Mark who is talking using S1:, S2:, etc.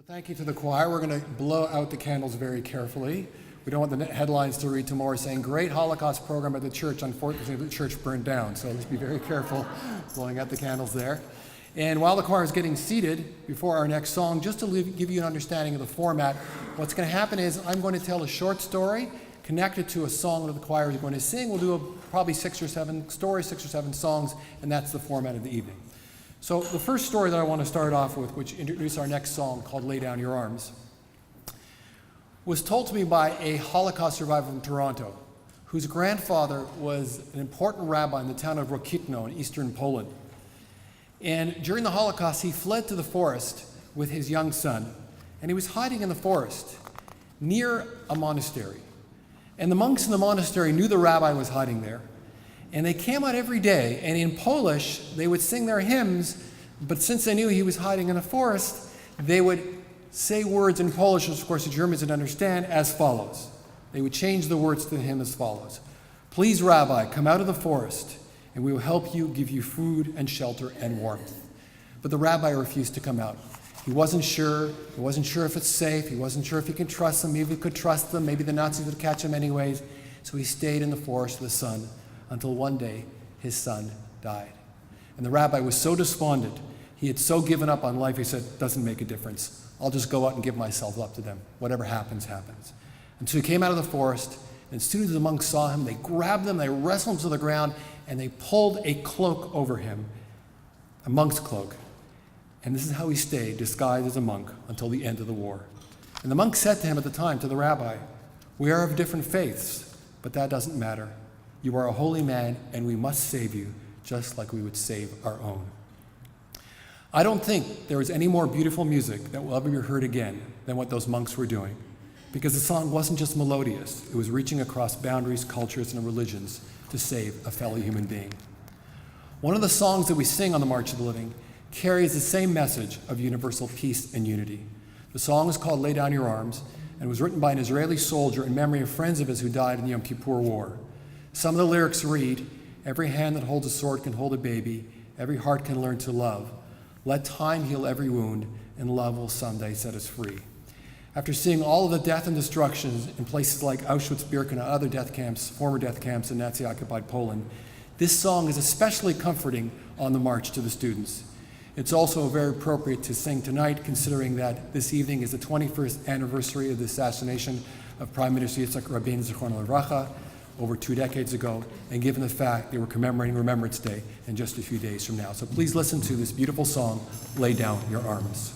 S1: Thank you to the choir. We're going to blow out the candles very carefully. We don't want the headlines to read tomorrow saying, "Great Holocaust program at the church. Unfortunately, the church burned down." So let's be very careful blowing out the candles there. And while the choir is getting seated before our next song, just to give you an understanding of the format, what's going to happen is I'm going to tell a short story connected to a song that the choir is going to sing. We'll do probably 6 or 7 stories, 6 or 7 songs, and that's the format of the evening. So the first story that I want to start off with, which introduces our next song called "Lay Down Your Arms," was told to me by a Holocaust survivor from Toronto, whose grandfather was an important rabbi in the town of Rokitno in eastern Poland. And during the Holocaust, he fled to the forest with his young son, and he was hiding in the forest near a monastery. And the monks in the monastery knew the rabbi was hiding there, and they came out every day, and in Polish, they would sing their hymns, but since they knew he was hiding in the forest, they would say words in Polish, which of course the Germans didn't understand, as follows. They would change the words to the hymn as follows. "Please, Rabbi, come out of the forest, and we will help you, give you food and shelter and warmth." But the rabbi refused to come out. He wasn't sure. He wasn't sure if it's safe. He wasn't sure if he could trust them. Maybe he could trust them. Maybe the Nazis would catch him anyways. So he stayed in the forest with his son until one day his son died. And the rabbi was so despondent. He had so given up on life. He said, "Doesn't make a difference. I'll just go out and give myself up to them. Whatever happens, happens." And so he came out of the forest, and as soon as the monks saw him, they grabbed him, they wrestled him to the ground, and they pulled a cloak over him, a monk's cloak. And this is how he stayed, disguised as a monk, until the end of the war. And the monk said to him at the time, to the rabbi, "We are of different faiths, but that doesn't matter. You are a holy man, and we must save you, just like we would save our own." I don't think there is any more beautiful music that will ever be heard again than what those monks were doing, because the song wasn't just melodious, it was reaching across boundaries, cultures, and religions to save a fellow human being. One of the songs that we sing on the March of the Living carries the same message of universal peace and unity. The song is called "Lay Down Your Arms," and was written by an Israeli soldier in memory of friends of his who died in the Yom Kippur War. Some of the lyrics read, "Every hand that holds a sword can hold a baby, every heart can learn to love. Let time heal every wound, and love will someday set us free." After seeing all of the death and destruction in places like Auschwitz-Birkenau and other death camps, former death camps in Nazi-occupied Poland, this song is especially comforting on the march to the students. It's also very appropriate to sing tonight, considering that this evening is the 21st anniversary of the assassination of Prime Minister Yitzhak Rabin, Zichrono Livracha, over 2 decades ago, and given the fact they were commemorating Remembrance Day in just a few days from now. So please listen to this beautiful song, "Lay Down Your Arms."